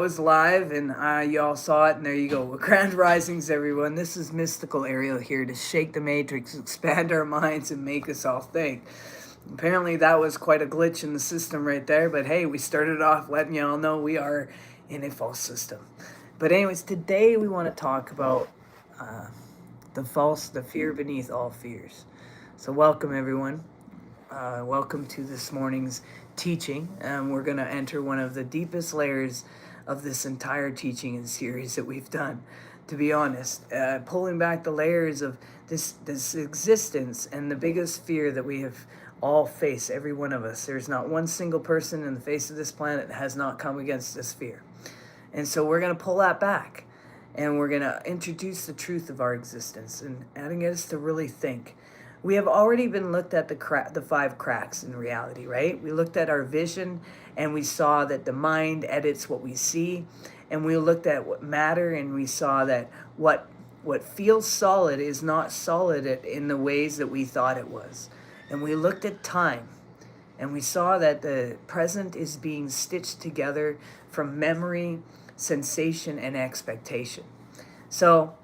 Was live and you all saw it, and there you go. Grand risings, everyone. This is mystical Ariel here to shake the matrix, expand our minds, and make us all think. Apparently that was quite a glitch in the system right there, but hey, we started off letting you all know we are in a false system. But anyways, today we want to talk about the fear beneath all fears. So welcome, everyone. Welcome to this morning's teaching. We're going to enter one of the deepest layers of this entire teaching and series that we've done. To be honest, pulling back the layers of this existence and the biggest fear that we have all faced, every one of us. There's not one single person in the face of this planet that has not come against this fear. And so we're going to pull that back, and we're going to introduce the truth of our existence and adding us to really think. We have already been looked at the five cracks in reality, right? We looked at our vision, and we saw that the mind edits what we see, and we looked at what matter, and we saw that what feels solid is not solid in the ways that we thought it was. And we looked at time, and we saw that the present is being stitched together from memory, sensation, and expectation. So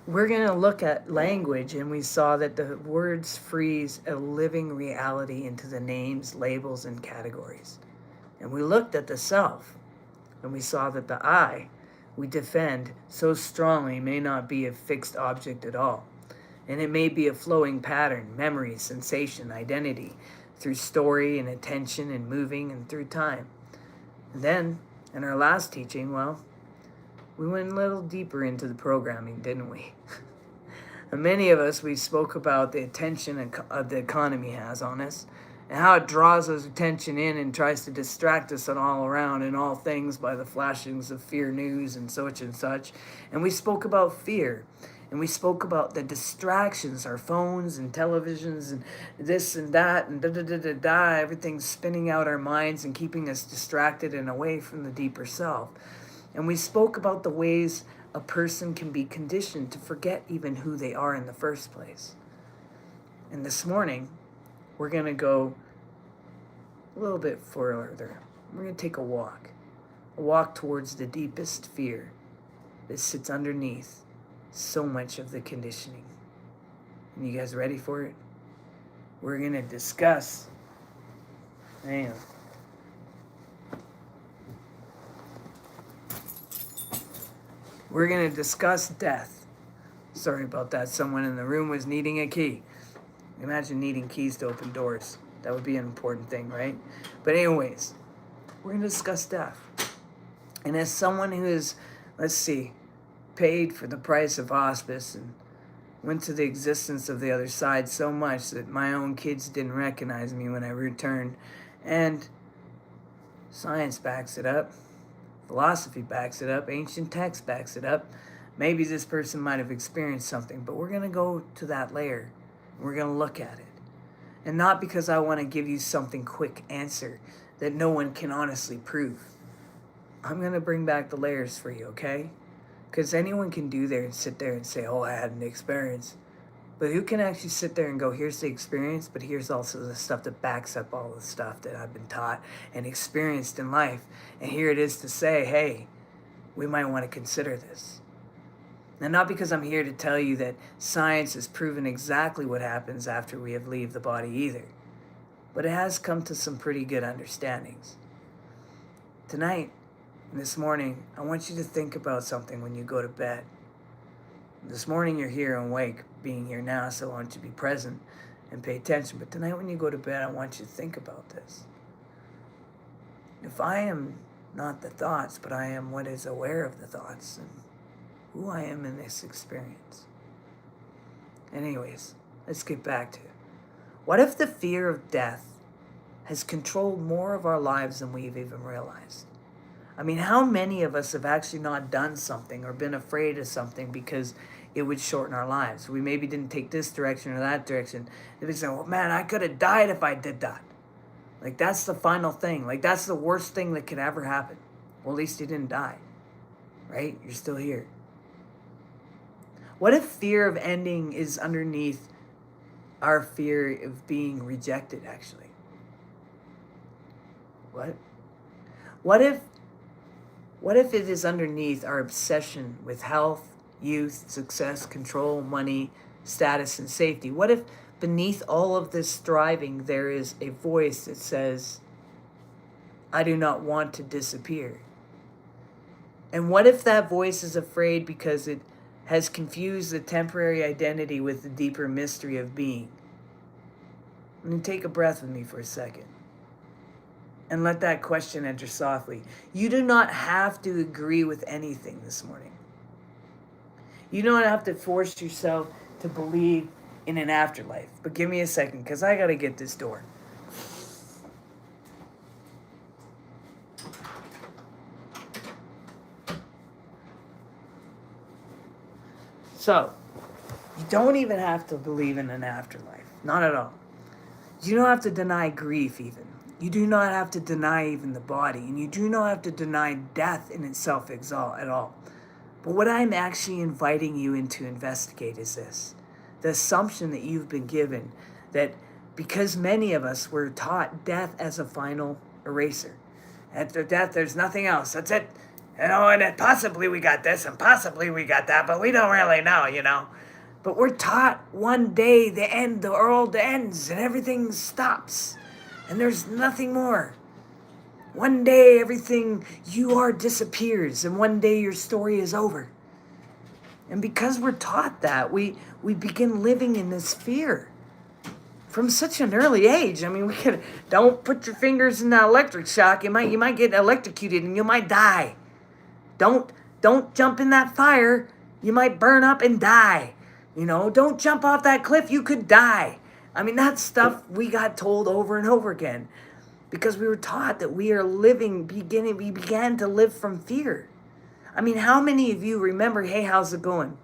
we're going to look at language, and we saw that the words freeze a living reality into the names, labels, and categories. And we looked at the self, and we saw that the I we defend so strongly may not be a fixed object at all. And it may be a flowing pattern, memory, sensation, identity, through story and attention and moving and through time. And then, in our last teaching, we went a little deeper into the programming, didn't we? And many of us, we spoke about the attention the economy has on us, and how it draws us attention in and tries to distract us on all around and all things by the flashings of fear news and such and such. And we spoke about fear, and we spoke about the distractions, our phones and televisions and this and that and da-da-da-da-da, everything's spinning out our minds and keeping us distracted and away from the deeper self. And we spoke about the ways a person can be conditioned to forget even who they are in the first place. And this morning, we're going to go a little bit further. We're going to take a walk towards the deepest fear that sits underneath so much of the conditioning. And you guys ready for it? We're going to discuss. Hang on. We're going to discuss death. Sorry about that. Someone in the room was needing a key. Imagine needing keys to open doors. That would be an important thing, right? But anyways, we're going to discuss death. And as someone who is, paid for the price of hospice and went to the existence of the other side so much that my own kids didn't recognize me when I returned, and science backs it up, philosophy backs it up, ancient text backs it up. Maybe this person might have experienced something, but we're going to go to that layer. We're going to look at it. And not because I want to give you something quick answer that no one can honestly prove. I'm going to bring back the layers for you, okay? Because anyone can do there and sit there and say, oh, I had an experience. But who can actually sit there and go, here's the experience, but here's also the stuff that backs up all the stuff that I've been taught and experienced in life. And here it is to say, hey, we might want to consider this. And not because I'm here to tell you that science has proven exactly what happens after we have leave the body either. But it has come to some pretty good understandings. Tonight, this morning, I want you to think about something when you go to bed. This morning you're here and awake, being here now, so I want you to be present and pay attention. But tonight when you go to bed, I want you to think about this. If I am not the thoughts, but I am what is aware of the thoughts and who I am in this experience. Anyways, let's get back to it. What if the fear of death has controlled more of our lives than we've even realized? I mean, how many of us have actually not done something or been afraid of something because it would shorten our lives? We maybe didn't take this direction or that direction. They would say, well, man, I could have died if I did that. Like, that's the final thing. Like, that's the worst thing that could ever happen. Well, at least you didn't die, right? You're still here. What if fear of ending is underneath our fear of being rejected, actually? What? What if What if it is underneath our obsession with health, youth, success, control, money, status, and safety? What if beneath all of this striving there is a voice that says, I do not want to disappear? And what if that voice is afraid because it has confused the temporary identity with the deeper mystery of being? And take a breath with me for a second. And let that question enter softly. You do not have to agree with anything this morning. You don't have to force yourself to believe in an afterlife. But give me a second, because I got to get this door. So, you don't even have to believe in an afterlife. Not at all. You don't have to deny grief even. You do not have to deny even the body. And you do not have to deny death in itself at all. But what I'm actually inviting you in to investigate is this. The assumption that you've been given that because many of us were taught death as a final eraser. After death, there's nothing else. That's it. And possibly we got this and possibly we got that, but we don't really know. But we're taught one day the world ends and everything stops. And there's nothing more. One day everything you are disappears and one day your story is over. And because we're taught that, we begin living in this fear from such an early age. I mean, don't put your fingers in that electric shock. You might get electrocuted and you might die. Don't jump in that fire. You might burn up and die. Don't jump off that cliff. You could die. I mean, that's stuff we got told over and over again because we were taught that we began to live from fear. I mean, how many of you remember, hey, how's it going?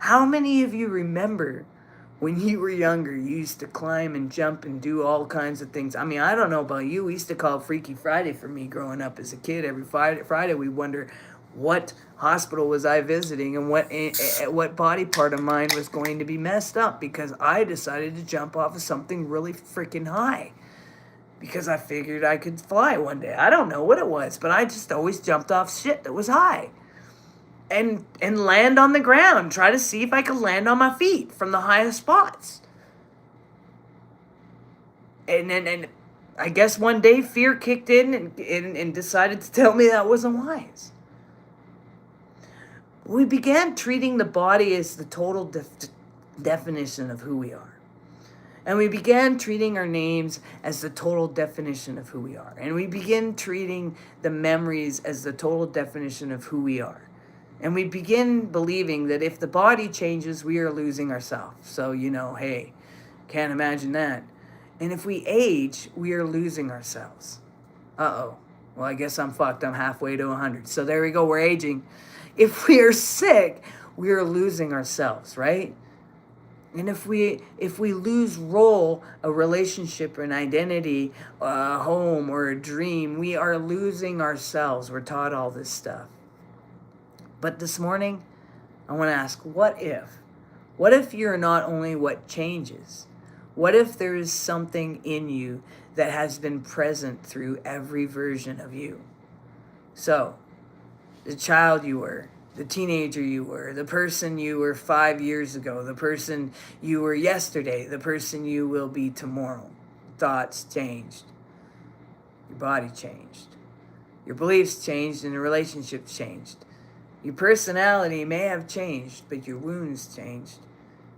How many of you remember when you were younger, you used to climb and jump and do all kinds of things? I mean, I don't know about you. We used to call it Freaky Friday for me growing up as a kid. Every Friday we wonder what hospital was I visiting and what body part of mine was going to be messed up because I decided to jump off of something really freaking high because I figured I could fly one day. I don't know what it was, but I just always jumped off shit that was high and land on the ground, try to see if I could land on my feet from the highest spots. And I guess one day fear kicked in and decided to tell me that wasn't wise. We began treating the body as the total definition of who we are. And we began treating our names as the total definition of who we are. And we began treating the memories as the total definition of who we are. And we begin believing that if the body changes, we are losing ourselves. So, hey, can't imagine that. And if we age, we are losing ourselves. Uh-oh. Well, I guess I'm fucked. I'm halfway to 100. So there we go. We're aging. If we are sick, we are losing ourselves, right? And if we lose role, a relationship, an identity, a home, or a dream, we are losing ourselves. We're taught all this stuff. But this morning, I want to ask, what if? What if you're not only what changes? What if there is something in you that has been present through every version of you? So, the child you were, the teenager you were, the person you were 5 years ago, the person you were yesterday, the person you will be tomorrow. Thoughts changed. Your body changed. Your beliefs changed and the relationships changed. Your personality may have changed, but your wounds changed.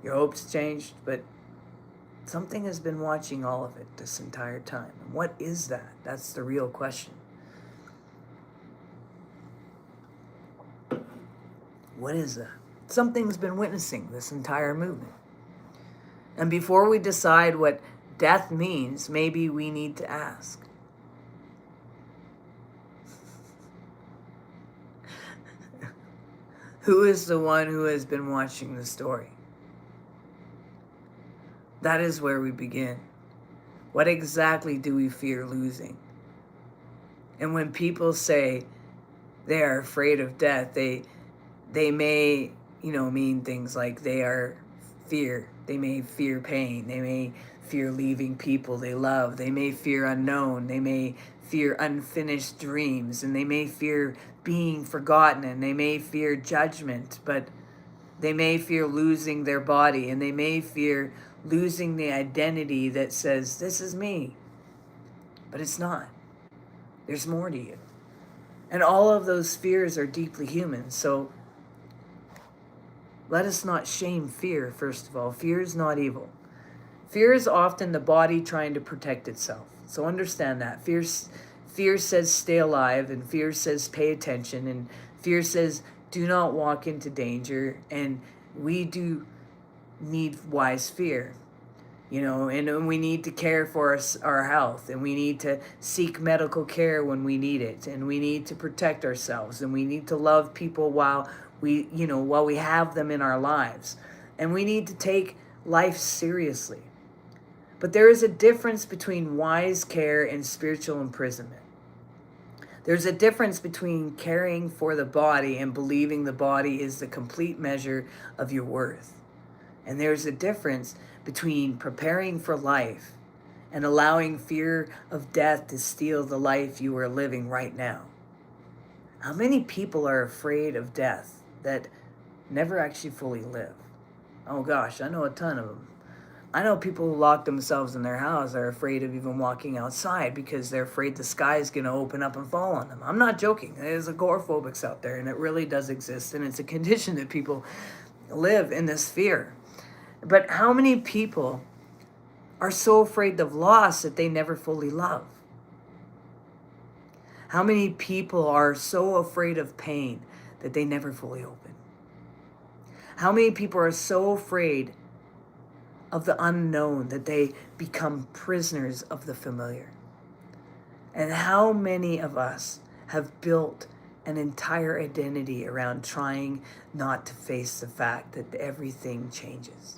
Your hopes changed, but something has been watching all of it this entire time. And what is that? That's the real question. What is that? Something's been witnessing this entire movement. And before we decide what death means, maybe we need to ask, who is the one who has been watching the story? That is where we begin. What exactly do we fear losing? And when people say they are afraid of death, they may, mean things like they are fear. They may fear pain. They may fear leaving people they love. They may fear unknown. They may fear unfinished dreams. And they may fear being forgotten. And they may fear judgment. But they may fear losing their body. And they may fear losing the identity that says, this is me. But it's not. There's more to you. And all of those fears are deeply human. So let us not shame fear, first of all. Fear is not evil. Fear is often the body trying to protect itself. So understand that. Fear says stay alive, and fear says pay attention, and fear says do not walk into danger. And we do need wise fear. And we need to care for our health, and we need to seek medical care when we need it, and we need to protect ourselves, and we need to love people while we have them in our lives, and we need to take life seriously. But there is a difference between wise care and spiritual imprisonment. There's a difference between caring for the body and believing the body is the complete measure of your worth. And there's a difference between preparing for life and allowing fear of death to steal the life you are living right now. How many people are afraid of death that never actually fully live? Oh gosh, I know a ton of them. I know people who lock themselves in their house are afraid of even walking outside because they're afraid the sky is going to open up and fall on them. I'm not joking. There's agoraphobics out there, and it really does exist, and it's a condition that people live in this fear. But how many people are so afraid of loss that they never fully love? How many people are so afraid of pain that they never fully open? How many people are so afraid of the unknown that they become prisoners of the familiar? And how many of us have built an entire identity around trying not to face the fact that everything changes?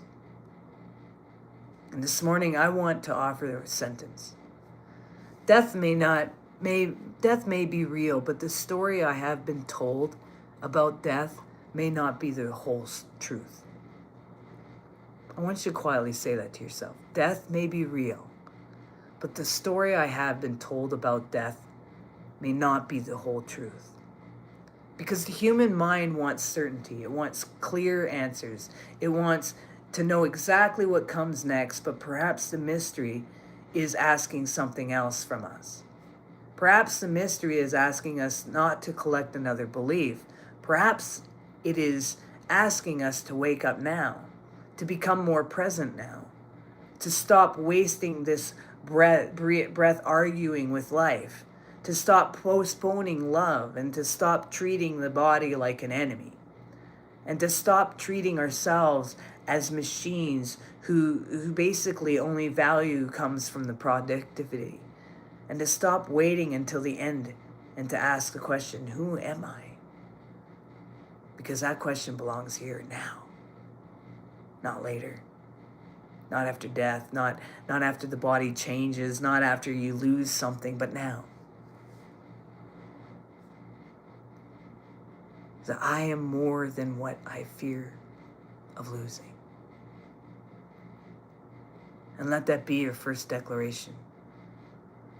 And this morning, I want to offer a sentence. Death may be real, but the story I have been told about death may not be the whole truth. I want you to quietly say that to yourself. Death may be real, but the story I have been told about death may not be the whole truth. Because the human mind wants certainty. It wants clear answers. It wants to know exactly what comes next, but perhaps the mystery is asking something else from us. Perhaps the mystery is asking us not to collect another belief. Perhaps it is asking us to wake up now, to become more present now, to stop wasting this breath arguing with life, to stop postponing love, and to stop treating the body like an enemy, and to stop treating ourselves as machines who basically only value comes from the productivity, and to stop waiting until the end and to ask the question, who am I? Because that question belongs here now, not later, not after death, not after the body changes, not after you lose something, but now. That I am more than what I fear of losing. And let that be your first declaration.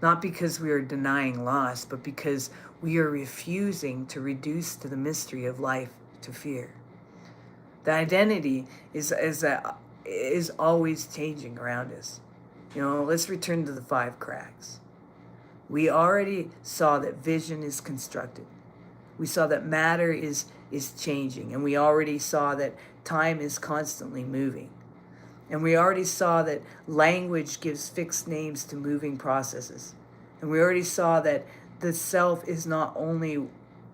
Not because we are denying loss, but because we are refusing to reduce to the mystery of life to fear. The identity is always changing around us. Let's return to the 5 cracks. We already saw that vision is constructed. We saw that matter is changing, and we already saw that time is constantly moving. And we already saw that language gives fixed names to moving processes. And we already saw that the self is not only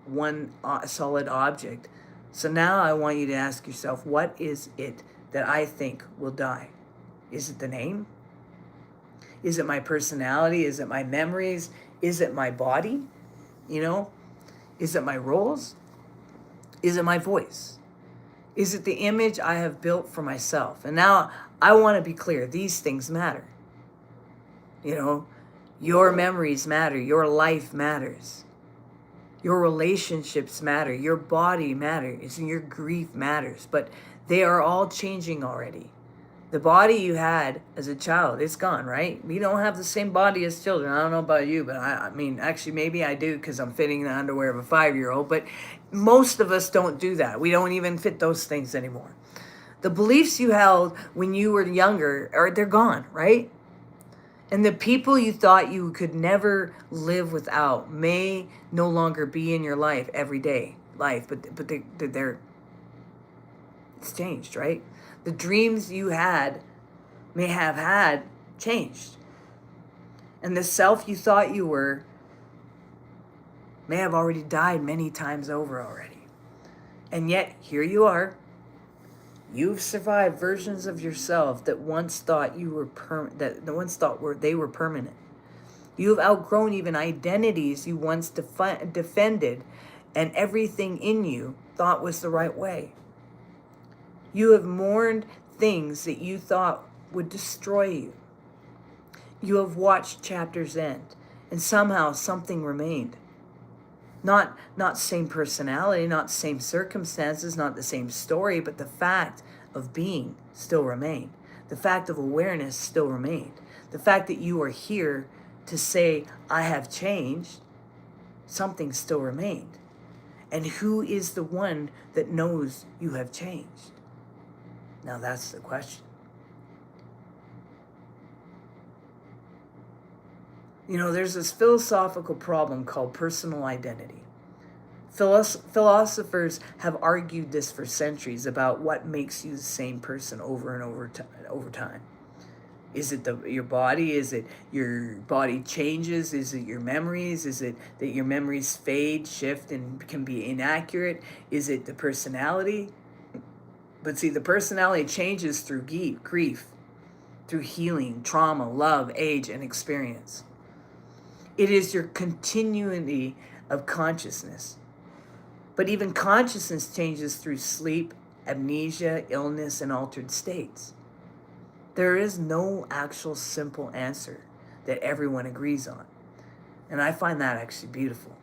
one solid object. So now I want you to ask yourself, what is it that I think will die? Is it the name? Is it my personality? Is it my memories? Is it my body? Is it my roles? Is it my voice? Is it the image I have built for myself? And now I want to be clear. These things matter. Your memories matter. Your life matters. Your relationships matter. Your body matters. And your grief matters. But they are all changing already. The body you had as a child, it's gone, right? We don't have the same body as children. I don't know about you, but I mean, actually, maybe I do because I'm fitting the underwear of a 5-year-old. But most of us don't do that. We don't even fit those things anymore. The beliefs you held when you were younger, they're gone, right? And the people you thought you could never live without may no longer be in your life every day life, but they're it's changed, right? The dreams you had may have had changed. And the self you thought you were may have already died many times over already. And yet, here you are. You've survived versions of yourself that once thought you were they were permanent. You have outgrown even identities you once defended and everything in you thought was the right way. You have mourned things that you thought would destroy you. You have watched chapters end, and somehow something remained. Not same personality, not same circumstances, not the same story, but the fact of being still remained. The fact of awareness still remained. The fact that you are here to say, I have changed, something still remained. And who is the one that knows you have changed? Now that's the question. You know, there's this philosophical problem called personal identity. Philosophers have argued this for centuries about what makes you the same person over and over time. Is it your body? Is it your body changes? Is it your memories? Is it that your memories fade, shift, and can be inaccurate? Is it the personality? But see, the personality changes through grief, through healing, trauma, love, age, and experience. It is your continuity of consciousness. But even consciousness changes through sleep, amnesia, illness, and altered states. There is no actual simple answer that everyone agrees on. And I find that actually beautiful,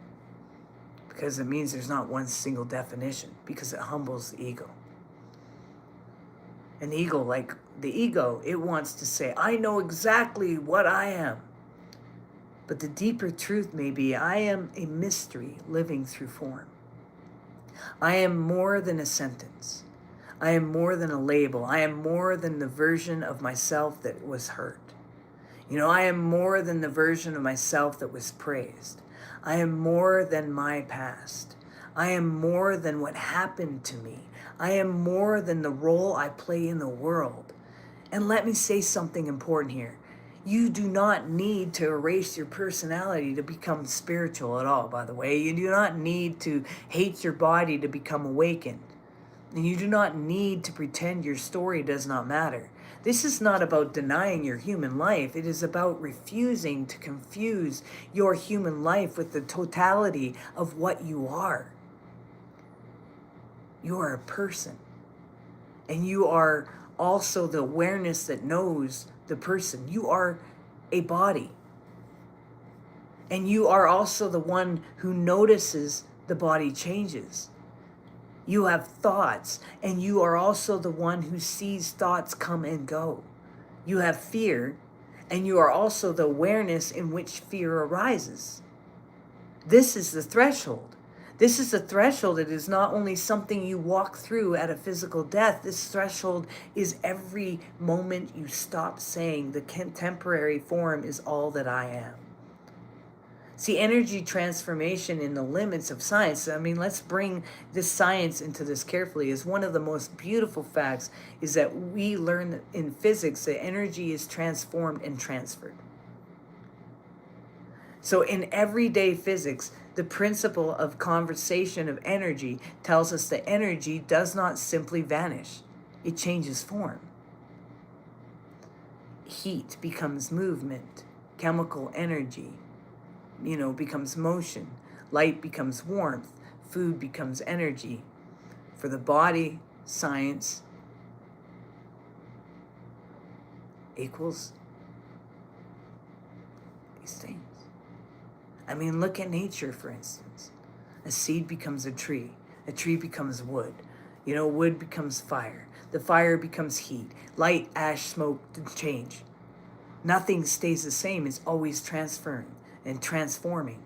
because it means there's not one single definition, because it humbles the ego. An ego, like the ego, it wants to say, I know exactly what I am. But the deeper truth may be, I am a mystery living through form. I am more than a sentence. I am more than a label. I am more than the version of myself that was hurt. You know, I am more than the version of myself that was praised. I am more than my past. I am more than what happened to me. I am more than the role I play in the world. And let me say something important here. You do not need to erase your personality to become spiritual at all, by the way. You do not need to hate your body to become awakened. And you do not need to pretend your story does not matter. This is not about denying your human life. It is about refusing to confuse your human life with the totality of what you are. You are a person. And you are also the awareness that knows the person. You are a body. And you are also the one who notices the body changes. You have thoughts, and you are also the one who sees thoughts come and go. You have fear, and you are also the awareness in which fear arises. This is the threshold. This is a threshold. It is not only something you walk through at a physical death. This threshold is every moment you stop saying the contemporary form is all that I am. See, energy transformation in the limits of science, I mean, let's bring this science into this carefully, is one of the most beautiful facts is that we learn in physics that energy is transformed and transferred. So in everyday physics, the principle of conservation of energy tells us that energy does not simply vanish. It changes form. Heat becomes movement. Chemical energy, becomes motion. Light becomes warmth. Food becomes energy. For the body, science equals these things. I mean, look at nature, for instance. A seed becomes a tree becomes wood. Wood becomes fire. The fire becomes heat. Light, ash, smoke, change. Nothing stays the same. It's always transferring and transforming.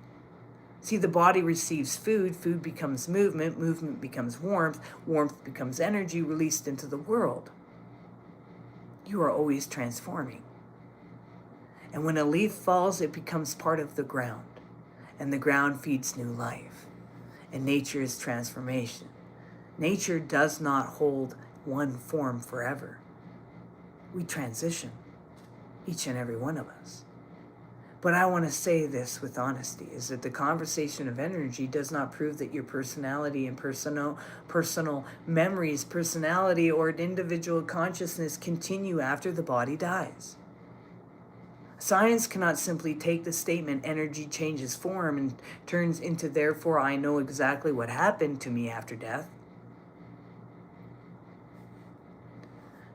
See, the body receives food. Food becomes movement. Movement becomes warmth. Warmth becomes energy released into the world. You are always transforming. And when a leaf falls, it becomes part of the ground. And the ground feeds new life. And nature is transformation. Nature does not hold one form forever. We transition, each and every one of us. But I want to say this with honesty, is that the conversation of energy does not prove that your personality and personal memories, personality, or an individual consciousness continue after the body dies. Science cannot simply take the statement energy changes form and turns into therefore I know exactly what happened to me after death.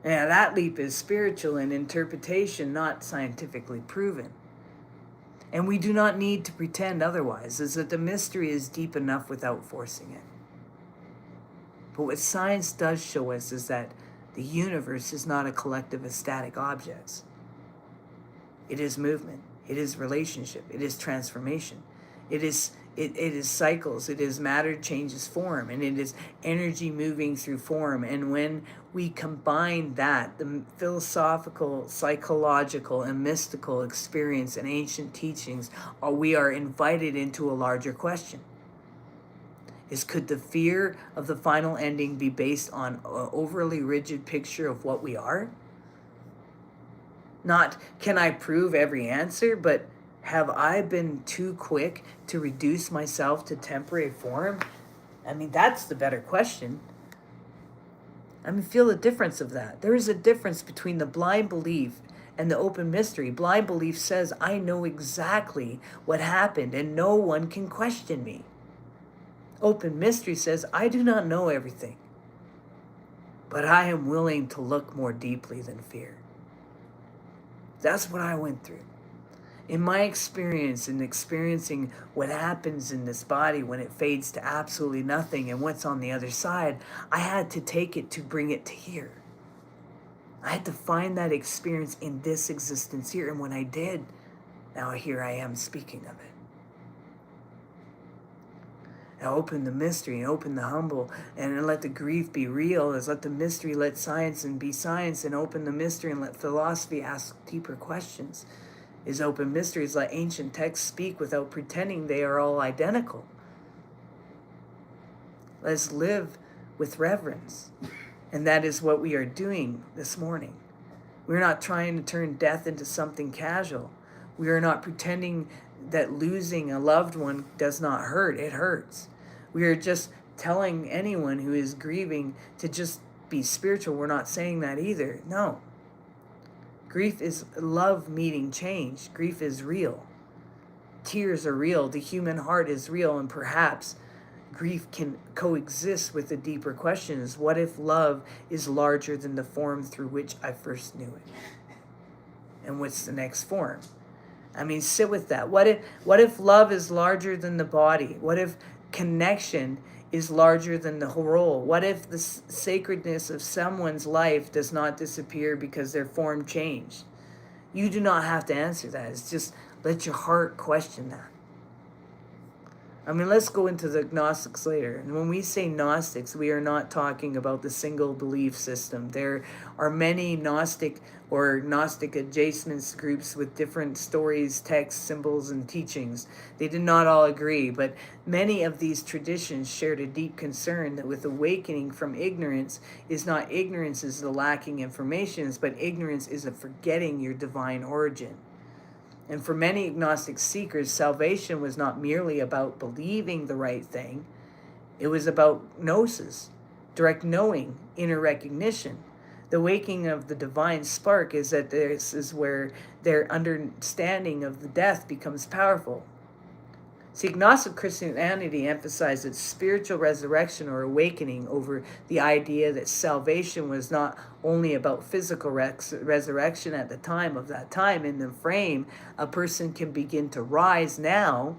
Now that leap is spiritual in interpretation, not scientifically proven. And we do not need to pretend otherwise, is that the mystery is deep enough without forcing it. But what science does show us is that the universe is not a collective of static objects. It is movement. It is relationship. It is transformation. It is cycles. It is matter changes form, and it is energy moving through form. And when we combine that, the philosophical, psychological, and mystical experience and ancient teachings, we are invited into a larger question. Could the fear of the final ending be based on an overly rigid picture of what we are? Not, can I prove every answer, but have I been too quick to reduce myself to temporary form? That's the better question. Feel the difference of that. There is a difference between the blind belief and the open mystery. Blind belief says, I know exactly what happened and no one can question me. Open mystery says, I do not know everything, but I am willing to look more deeply than fear. That's what I went through. In my experience, in experiencing what happens in this body when it fades to absolutely nothing and what's on the other side, I had to take it to bring it to here. I had to find that experience in this existence here. And when I did, now here I am speaking of it. Now open the mystery and open the humble and let the grief be real. As let the mystery let science and be science, and open the mystery and let philosophy ask deeper questions. Is open mysteries let ancient texts speak without pretending they are all identical. Let's live with reverence. And that is what we are doing this morning. We're not trying to turn death into something casual. We are not pretending that losing a loved one does not hurt. It hurts. We are just telling anyone who is grieving to just be spiritual. We're not saying that either. No. Grief is love meeting change. Grief is real. Tears are real. The human heart is real. And perhaps grief can coexist with the deeper questions. What if love is larger than the form through which I first knew it? And what's the next form? Sit with that. What if love is larger than the body? What if connection is larger than the whole role? What if the sacredness of someone's life does not disappear because their form changed? You do not have to answer that. It's just let your heart question that. Let's go into the Gnostics later. And when we say Gnostics, we are not talking about the single belief system. There are many Gnostic or Gnostic adjacent groups with different stories, texts, symbols, and teachings. They did not all agree, but many of these traditions shared a deep concern that with awakening from ignorance is not ignorance is the lacking information, but ignorance is a forgetting your divine origin. And for many agnostic seekers, salvation was not merely about believing the right thing. It was about gnosis, direct knowing, inner recognition. The waking of the divine spark is that this is where their understanding of the death becomes powerful. See, Gnostic Christianity emphasized spiritual resurrection or awakening over the idea that salvation was not only about physical resurrection at the time of that time. In the frame, a person can begin to rise now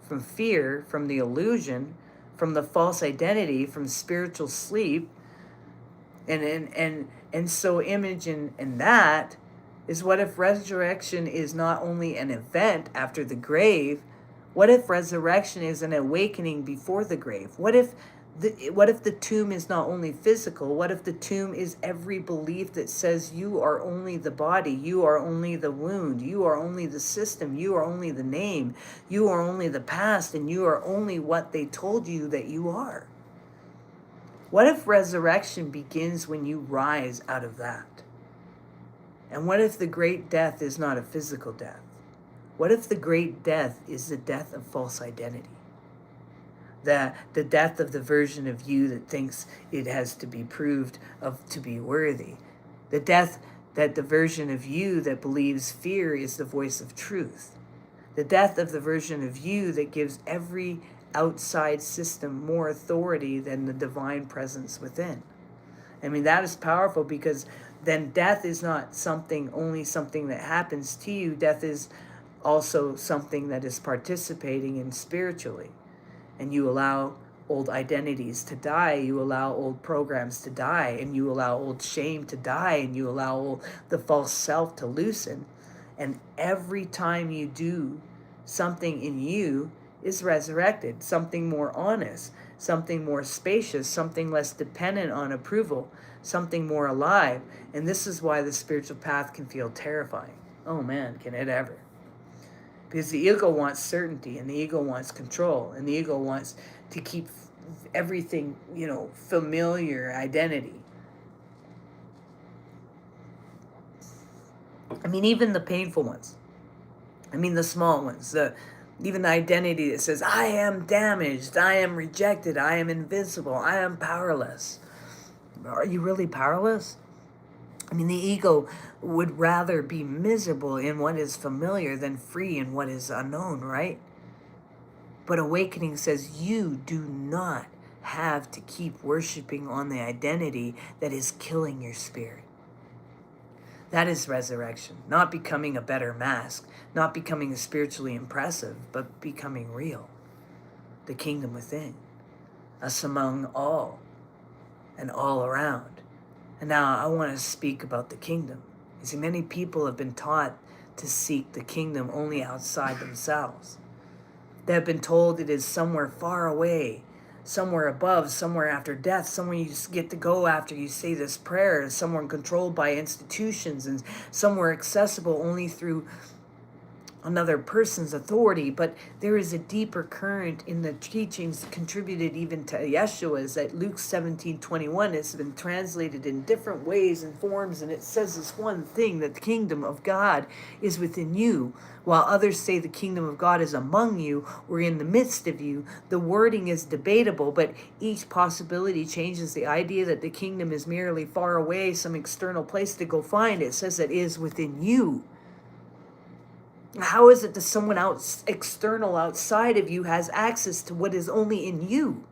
from fear, from the illusion, from the false identity, from spiritual sleep. And so image in that is, what if resurrection is not only an event after the grave? What if resurrection is an awakening before the grave? What if the tomb is not only physical? What if the tomb is every belief that says you are only the body, you are only the wound, you are only the system, you are only the name, you are only the past, and you are only what they told you that you are? What if resurrection begins when you rise out of that? And what if the great death is not a physical death? What if the great death is the death of false identity? The death of the version of you that thinks it has to be proved to be worthy. The death that the version of you that believes fear is the voice of truth. The death of the version of you that gives every outside system more authority than the divine presence within. I mean, that is powerful, because then death is not only something that happens to you. Death is also something that is participating in spiritually. And you allow old identities to die, you allow old programs to die, and you allow old shame to die, and you allow the false self to loosen. And every time you do, something in you is resurrected, something more honest, something more spacious, something less dependent on approval, something more alive. And this is why the spiritual path can feel terrifying. Oh man, can it ever? Because the ego wants certainty, and the ego wants control, and the ego wants to keep everything, familiar identity. I mean, even the painful ones. I mean, the small ones. Even the identity that says, I am damaged, I am rejected, I am invisible, I am powerless. Are you really powerless? I mean, the ego would rather be miserable in what is familiar than free in what is unknown, right? But awakening says you do not have to keep worshiping on the identity that is killing your spirit. That is resurrection, not becoming a better mask, not becoming spiritually impressive, but becoming real. The kingdom within, us among all, and all around. And now I want to speak about the kingdom. You see, many people have been taught to seek the kingdom only outside themselves. They have been told it is somewhere far away, somewhere above, somewhere after death, somewhere you just get to go after you say this prayer, somewhere controlled by institutions, and somewhere accessible only through another person's authority. But there is a deeper current in the teachings contributed even to Yeshua's, that Luke 17:21 has been translated in different ways and forms, and it says this one thing, that the kingdom of God is within you, while others say the kingdom of God is among you or in the midst of you. The wording is debatable, but each possibility changes the idea that the kingdom is merely far away, some external place to go find. It says it is within you. How is it that someone external outside of you has access to what is only in you?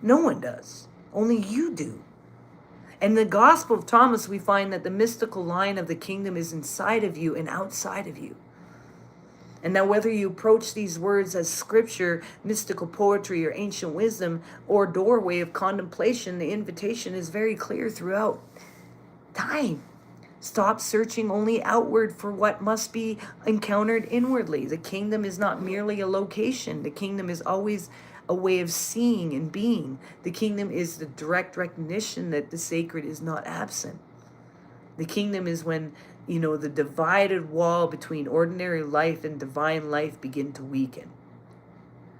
No one does. Only you do. And in the Gospel of Thomas, we find that the mystical line of the kingdom is inside of you and outside of you. And now whether you approach these words as scripture, mystical poetry, or ancient wisdom, or doorway of contemplation, the invitation is very clear throughout time. Stop searching only outward for what must be encountered inwardly. The kingdom is not merely a location. The kingdom is always a way of seeing and being. The kingdom is the direct recognition that the sacred is not absent. The kingdom is when, the divided wall between ordinary life and divine life begin to weaken.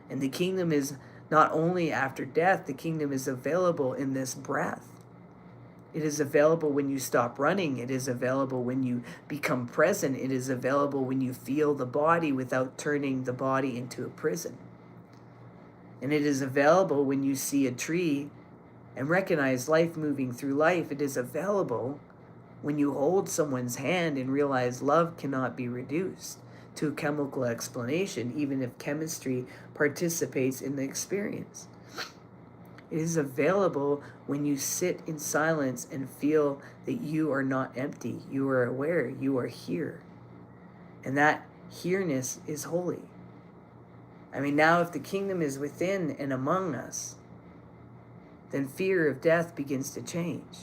And the kingdom is not only after death, the kingdom is available in this breath. It is available when you stop running. It is available when you become present. It is available when you feel the body without turning the body into a prison. And it is available when you see a tree and recognize life moving through life. It is available when you hold someone's hand and realize love cannot be reduced to a chemical explanation, even if chemistry participates in the experience. It is available when you sit in silence and feel that you are not empty. You are aware. You are here. And that here-ness is holy. I mean, now if the kingdom is within and among us, then fear of death begins to change.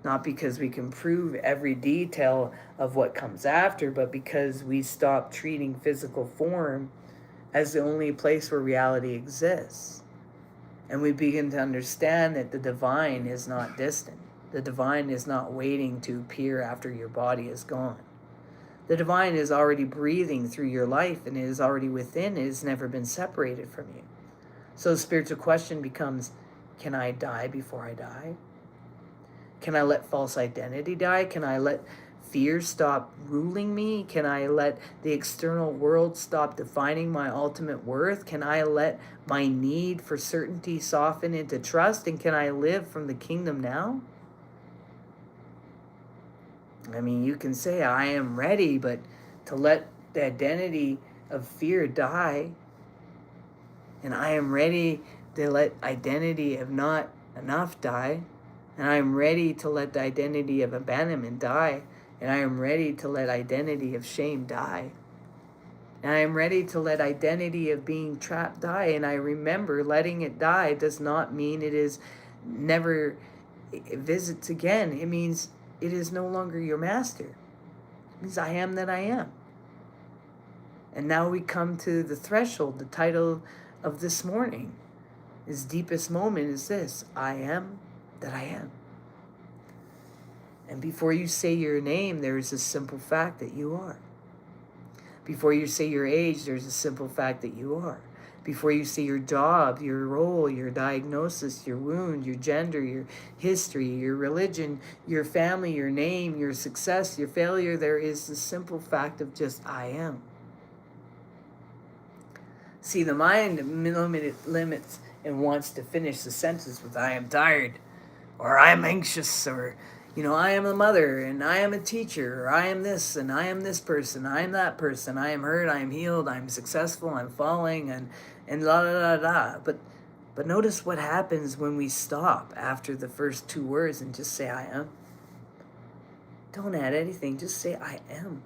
Not because we can prove every detail of what comes after, but because we stop treating physical form as the only place where reality exists. And we begin to understand that the divine is not distant. The divine is not waiting to appear after your body is gone. The divine is already breathing through your life, and it is already within. It has never been separated from you. So the spiritual question becomes, can I die before I die? Can I let false identity die? Can I let fear stop ruling me? Can I let the external world stop defining my ultimate worth? Can I let my need for certainty soften into trust? And can I live from the kingdom now? I mean, you can say, I am ready, but to let the identity of fear die, and I am ready to let identity of not enough die, and I am ready to let the identity of abandonment die, and I am ready to let identity of shame die, and I am ready to let identity of being trapped die. And I remember letting it die does not mean it is never visits again. It means it is no longer your master. It means I am that I am. And now we come to the threshold. The title of this morning, his deepest moment is this: I am that I am. And before you say your name, there is a simple fact that you are. Before you say your age, there's a simple fact that you are. Before you say your job, your role, your diagnosis, your wound, your gender, your history, your religion, your family, your name, your success, your failure, there is the simple fact of just I am. See, the mind limits and wants to finish the sentence with I am tired, or I am anxious, or I am a mother, and I am a teacher, or I am this, and I am this person, I am that person, I am hurt, I am healed, I am successful, I'm falling, and la la la la. But notice what happens when we stop after the first two words and just say I am. Don't add anything, just say I am.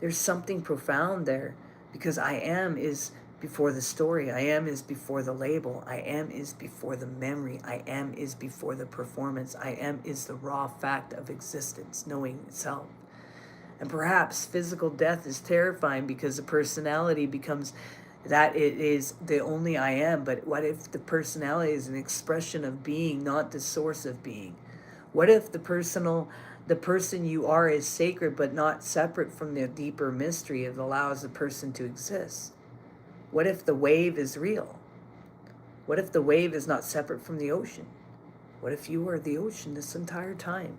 There's something profound there, because I am is before the story. I am is before the label. I am is before the memory. I am is before the performance. I am is the raw fact of existence, knowing itself. And perhaps physical death is terrifying because the personality becomes that it is the only I am. But what if the personality is an expression of being, not the source of being? What if the person you are is sacred but not separate from the deeper mystery that allows the person to exist? What if the wave is real? What if the wave is not separate from the ocean? What if you are the ocean this entire time?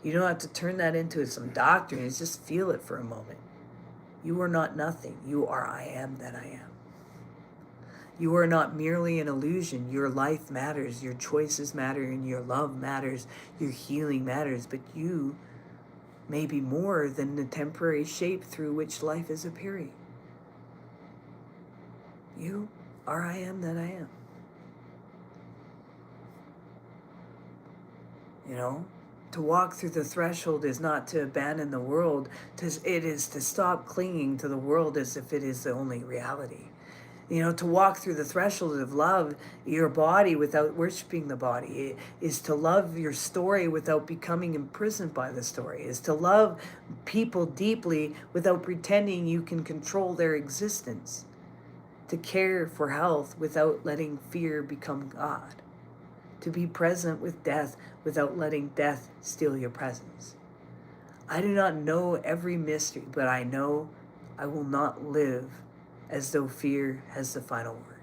You don't have to turn that into some doctrine. It's just feel it for a moment. You are not nothing. You are I am that I am. You are not merely an illusion. Your life matters. Your choices matter, and your love matters. Your healing matters. But you may be more than the temporary shape through which life is appearing. You are I am that I am. To walk through the threshold is not to abandon the world. It is to stop clinging to the world as if it is the only reality. To walk through the threshold of love your body without worshiping the body. It is to love your story without becoming imprisoned by the story. It is to love people deeply without pretending you can control their existence. To care for health without letting fear become God. To be present with death without letting death steal your presence. I do not know every mystery, but I know I will not live as though fear has the final word.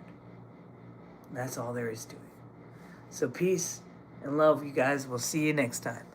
And that's all there is to it. So peace and love, you guys. We'll see you next time.